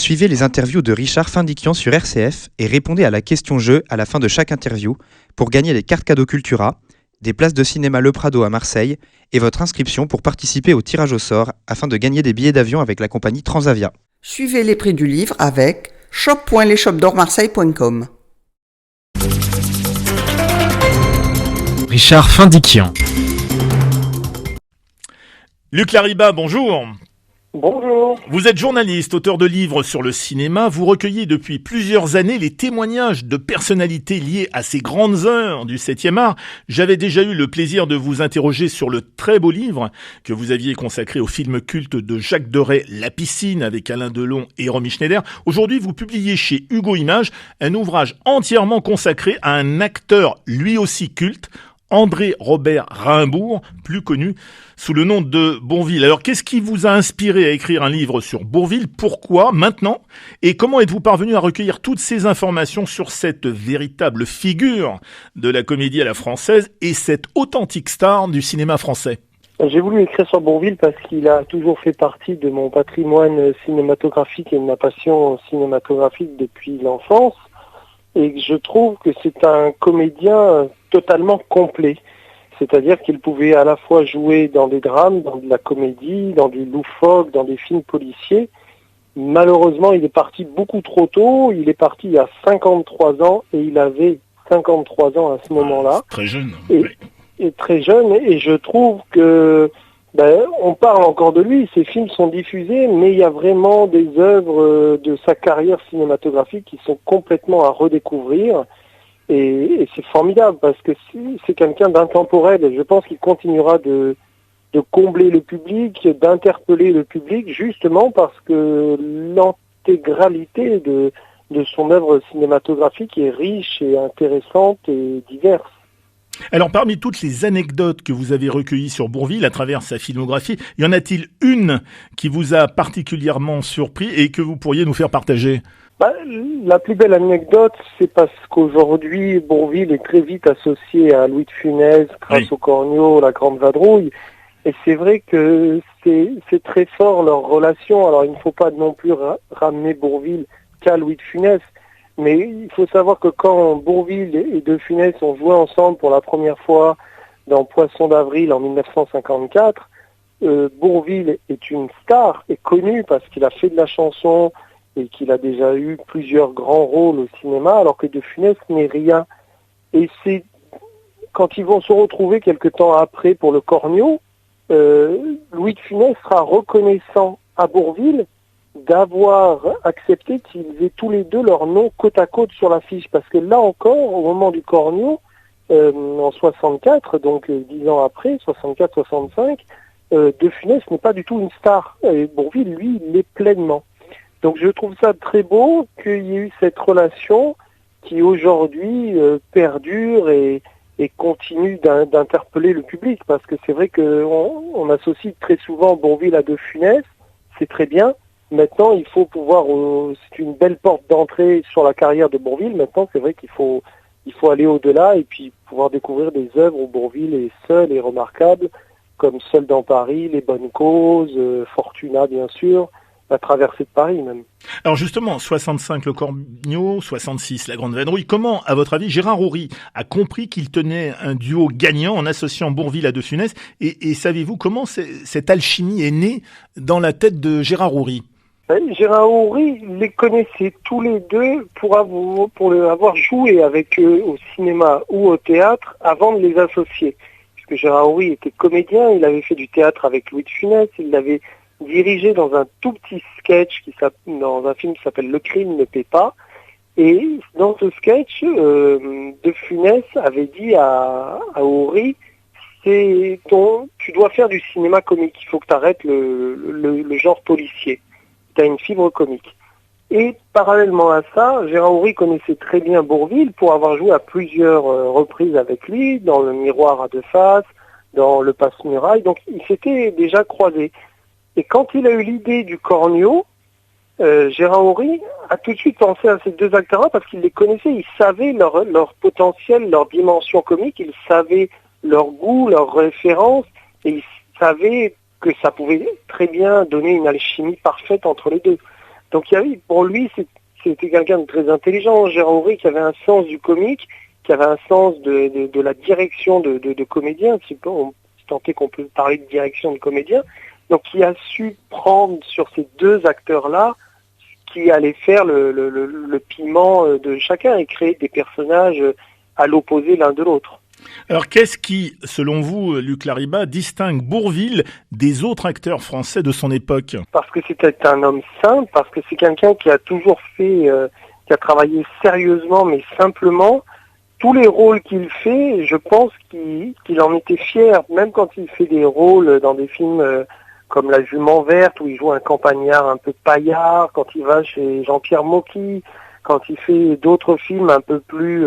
Suivez les interviews de Richard Findiquian sur RCF et répondez à la question-jeu à la fin de chaque interview pour gagner les cartes cadeaux Cultura, des places de cinéma Le Prado à Marseille et votre inscription pour participer au tirage au sort afin de gagner des billets d'avion avec la compagnie Transavia. Suivez les prix du livre avec shop.leshopdormarseille.com. Richard Findiquian. Luc Lariba, bonjour. Bonjour. Vous êtes journaliste, auteur de livres sur le cinéma. Vous recueillez depuis plusieurs années les témoignages de personnalités liées à ces grandes heures du 7e art. J'avais déjà eu le plaisir de vous interroger sur le très beau livre que vous aviez consacré au film culte de Jacques Deray, La piscine, avec Alain Delon et Romy Schneider. Aujourd'hui, vous publiez chez Hugo Images un ouvrage entièrement consacré à un acteur lui aussi culte, André Robert Raimbourg, plus connu sous le nom de Bourvil. Alors, qu'est-ce qui vous a inspiré à écrire un livre sur Bourvil? Pourquoi maintenant? Et comment êtes-vous parvenu à recueillir toutes ces informations sur cette véritable figure de la comédie à la française et cette authentique star du cinéma français? J'ai voulu écrire sur Bourvil parce qu'il a toujours fait partie de mon patrimoine cinématographique et de ma passion cinématographique depuis l'enfance. Et je trouve que c'est un comédien totalement complet. C'est-à-dire qu'il pouvait à la fois jouer dans des drames, dans de la comédie, dans du loufoque, dans des films policiers. Malheureusement, il est parti beaucoup trop tôt. Il est parti il y a 53 ans et il avait 53 ans à ce moment-là. Très jeune. Et très jeune. Et je trouve que on parle encore de lui, ses films sont diffusés, mais il y a vraiment des œuvres de sa carrière cinématographique qui sont complètement à redécouvrir. Et c'est formidable parce que c'est quelqu'un d'intemporel. Et je pense qu'il continuera de combler le public, d'interpeller le public, justement parce que l'intégralité de son œuvre cinématographique est riche et intéressante et diverse. Alors, parmi toutes les anecdotes que vous avez recueillies sur Bourvil à travers sa filmographie, y en a-t-il une qui vous a particulièrement surpris et que vous pourriez nous faire partager? La plus belle anecdote, c'est parce qu'aujourd'hui, Bourvil est très vite associé à Louis de Funès, grâce au Cornio, la Grande Vadrouille. Et c'est vrai que c'est très fort leur relation. Alors, il ne faut pas non plus ramener Bourvil qu'à Louis de Funès. Mais il faut savoir que quand Bourvil et De Funès ont joué ensemble pour la première fois dans Poisson d'avril en 1954, Bourvil est une star, est connu parce qu'il a fait de la chanson et qu'il a déjà eu plusieurs grands rôles au cinéma, alors que De Funès n'est rien. Et c'est quand ils vont se retrouver quelque temps après pour le Cornio, Louis de Funès sera reconnaissant à Bourvil d'avoir accepté qu'ils aient tous les deux leur nom côte à côte sur l'affiche, parce que là encore, au moment du Cornio, en 64, donc 10 ans après, 64-65, De Funès n'est pas du tout une star. Et Bourvil, lui, il l'est pleinement. Donc je trouve ça très beau qu'il y ait eu cette relation qui aujourd'hui perdure et continue d'interpeller le public, parce que c'est vrai qu'on associe très souvent Bourvil à De Funès, c'est très bien. Maintenant, il faut pouvoir, c'est une belle porte d'entrée sur la carrière de Bourvil. Maintenant, c'est vrai qu'il faut aller au-delà et puis pouvoir découvrir des œuvres où Bourvil est seul et remarquable, comme Seul dans Paris, Les Bonnes Causes, Fortuna, bien sûr, La Traversée de Paris même. Alors justement, 65 le Cornio, 66 la Grande Vadrouille. Comment, à votre avis, Gérard Houry a compris qu'il tenait un duo gagnant en associant Bourvil à De Funès? Et savez-vous comment cette alchimie est née dans la tête de Gérard Houry? Gérard Houry les connaissait tous les deux pour avoir joué avec eux au cinéma ou au théâtre avant de les associer. Puisque Gérard Houry était comédien, il avait fait du théâtre avec Louis de Funès, il l'avait dirigé dans un tout petit sketch dans un film qui s'appelle Le crime ne paie pas. Et dans ce sketch, De Funès avait dit à Houry, tu dois faire du cinéma comique, il faut que tu arrêtes le genre policier. Tu as une fibre comique. Et parallèlement à ça, Gérard Houry connaissait très bien Bourvil pour avoir joué à plusieurs reprises avec lui, dans Le Miroir à deux faces, dans Le Passe-Muraille, donc il s'était déjà croisé. Et quand il a eu l'idée du Cornio, Gérard Houry a tout de suite pensé à ces deux acteurs-là parce qu'il les connaissait, il savait leur potentiel, leur dimension comique, il savait leur goût, leurs références, et il savait que ça pouvait très bien donner une alchimie parfaite entre les deux. Donc pour lui, c'était quelqu'un de très intelligent, Gérard Aubry, qui avait un sens du comique, qui avait un sens de la direction de comédien, si tant est qu'on peut parler de direction de comédien, donc qui a su prendre sur ces deux acteurs-là qui allaient faire le piment de chacun et créer des personnages à l'opposé l'un de l'autre. Alors qu'est-ce qui, selon vous, Luc Lariba, distingue Bourvil des autres acteurs français de son époque? Parce que c'était un homme simple, parce que c'est quelqu'un qui a toujours fait, qui a travaillé sérieusement mais simplement. Tous les rôles qu'il fait, je pense qu'il en était fier, même quand il fait des rôles dans des films comme La Jument Verte, où il joue un campagnard un peu paillard, quand il va chez Jean-Pierre Mocky, quand il fait d'autres films un peu plus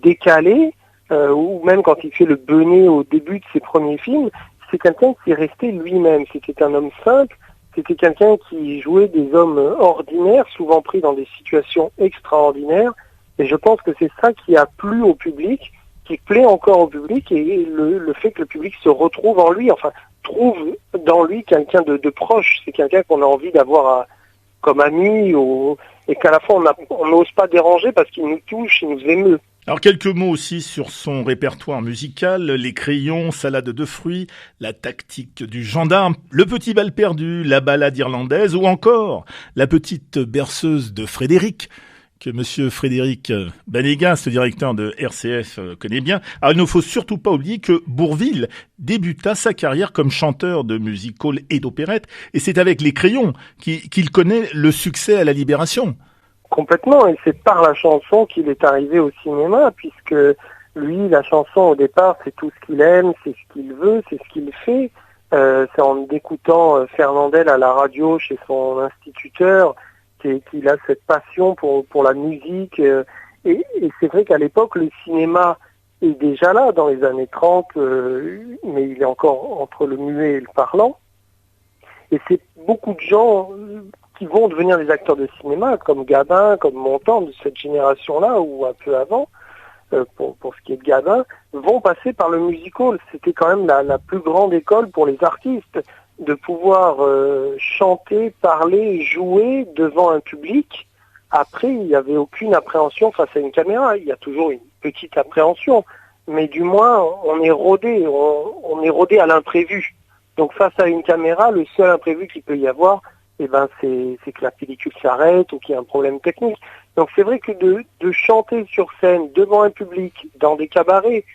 décalés, ou même quand il fait le Benet au début de ses premiers films, c'est quelqu'un qui est resté lui-même. C'était un homme simple, c'était quelqu'un qui jouait des hommes ordinaires, souvent pris dans des situations extraordinaires, et je pense que c'est ça qui a plu au public, qui plaît encore au public, et le fait que le public se retrouve en lui, enfin, trouve dans lui quelqu'un de proche. C'est quelqu'un qu'on a envie d'avoir comme ami, et qu'à la fois on n'ose pas déranger parce qu'il nous touche, il nous émeut. Alors quelques mots aussi sur son répertoire musical, les crayons, salade de fruits, la tactique du gendarme, le petit bal perdu, la ballade irlandaise ou encore la petite berceuse de Frédéric, que monsieur Frédéric Banégas, ce directeur de RCF, connaît bien. Alors il ne faut surtout pas oublier que Bourvil débuta sa carrière comme chanteur de music-hall et d'opérette, et c'est avec les crayons qu'il connaît le succès à la Libération. Complètement, et c'est par la chanson qu'il est arrivé au cinéma, puisque lui, la chanson au départ, c'est tout ce qu'il aime, c'est ce qu'il veut, c'est ce qu'il fait. C'est en écoutant Fernandel à la radio chez son instituteur qu'il a cette passion pour la musique. Et c'est vrai qu'à l'époque, le cinéma est déjà là, dans les années 30, mais il est encore entre le muet et le parlant. Et c'est beaucoup de gens qui vont devenir des acteurs de cinéma, comme Gabin, comme Montand, de cette génération-là, ou un peu avant, pour ce qui est de Gabin, vont passer par le music-hall. C'était quand même la plus grande école pour les artistes, de pouvoir chanter, parler, jouer devant un public. Après, il n'y avait aucune appréhension face à une caméra. Il y a toujours une petite appréhension, mais du moins, on est rodé, on est rodé à l'imprévu. Donc face à une caméra, le seul imprévu qu'il peut y avoir, c'est que la pellicule s'arrête ou qu'il y a un problème technique. Donc c'est vrai que de chanter sur scène devant un public, dans des cabarets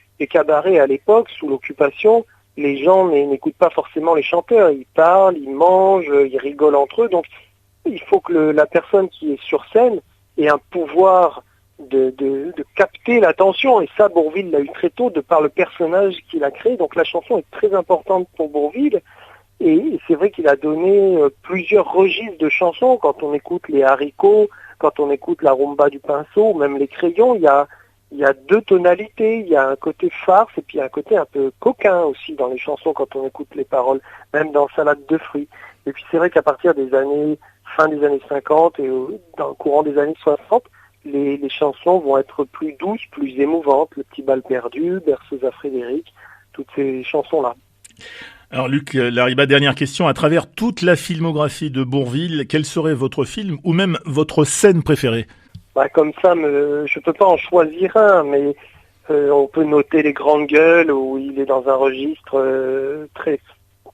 à l'époque, sous l'occupation, les gens n'écoutent pas forcément les chanteurs. Ils parlent, ils mangent, ils rigolent entre eux. Donc il faut que la personne qui est sur scène ait un pouvoir de capter l'attention. Et ça, Bourvil l'a eu très tôt de par le personnage qu'il a créé. Donc la chanson est très importante pour Bourvil. Et c'est vrai qu'il a donné plusieurs registres de chansons. Quand on écoute les haricots, quand on écoute la rumba du pinceau, même les crayons, il y a deux tonalités. Il y a un côté farce et puis il y a un côté un peu coquin aussi dans les chansons quand on écoute les paroles, même dans Salade de fruits. Et puis c'est vrai qu'à partir fin des années 50 et dans le courant des années 60, les chansons vont être plus douces, plus émouvantes. Le petit bal perdu, Berceuse à Frédéric, toutes ces chansons-là. Alors Luc Lariba, dernière question. À travers toute la filmographie de Bourvil, quel serait votre film ou même votre scène préférée? Comme ça, je peux pas en choisir un, mais on peut noter Les Grandes Gueules, où il est dans un registre très,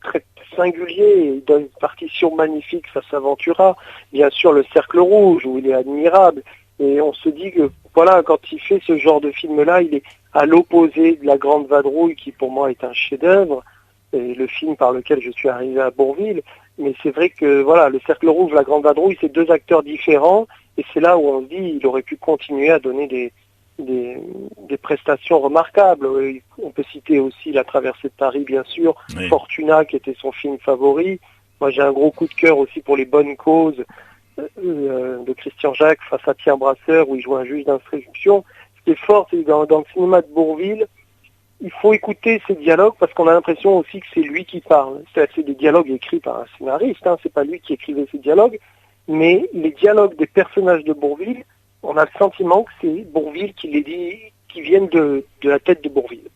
très singulier, et dans une partition magnifique face à Ventura. Bien sûr, Le Cercle Rouge, où il est admirable. Et on se dit que, voilà, quand il fait ce genre de film-là, il est à l'opposé de La Grande Vadrouille, qui pour moi est un chef-d'œuvre, et le film par lequel je suis arrivé à Bourvil. Mais c'est vrai que, voilà, Le Cercle Rouge, La Grande Vadrouille, c'est deux acteurs différents, et c'est là où on se dit il aurait pu continuer à donner des prestations remarquables. On peut citer aussi La Traversée de Paris, bien sûr, oui. Fortuna, qui était son film favori. Moi, j'ai un gros coup de cœur aussi pour Les Bonnes Causes de Christian Jacques face à Pierre Brasseur, où il joue un juge d'instruction. Ce qui est fort, c'est que dans le cinéma de Bourvil, il faut écouter ces dialogues parce qu'on a l'impression aussi que c'est lui qui parle. C'est des dialogues écrits par un scénariste, c'est pas lui qui écrivait ces dialogues, mais les dialogues des personnages de Bourvil, on a le sentiment que c'est Bourvil qui les dit, qui viennent de la tête de Bourvil.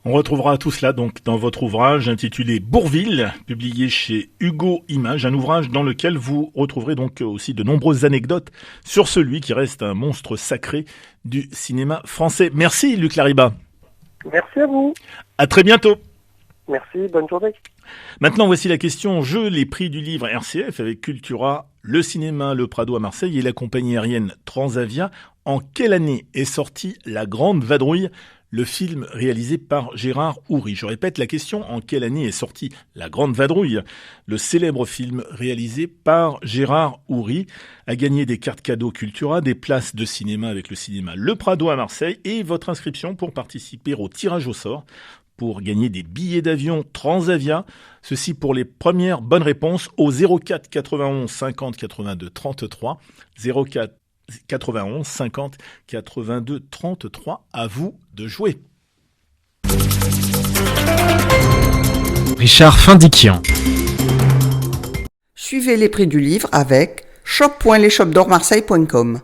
On retrouvera tout cela donc dans votre ouvrage intitulé Bourvil, publié chez Hugo Images, un ouvrage dans lequel vous retrouverez donc aussi de nombreuses anecdotes sur celui qui reste un monstre sacré du cinéma français. Merci Luc Lariba. Merci à vous. À très bientôt. Merci, bonne journée. Maintenant, voici la question jeu, les prix du livre RCF avec Cultura, le cinéma Le Prado à Marseille et la compagnie aérienne Transavia. En quelle année est sorti La Grande Vadrouille, le film réalisé par Gérard Houry? Je répète la question, en quelle année est sorti La Grande Vadrouille, le célèbre film réalisé par Gérard Houry, a gagné des cartes cadeaux Cultura, des places de cinéma avec le cinéma Le Prado à Marseille et votre inscription pour participer au tirage au sort pour gagner des billets d'avion Transavia. Ceci pour les premières bonnes réponses au 04 91 50 82 33. 04 91 50 82 33. À vous de jouer. Richard Findiquian. Suivez les prix du livre avec shop.leshopdormarseille.com.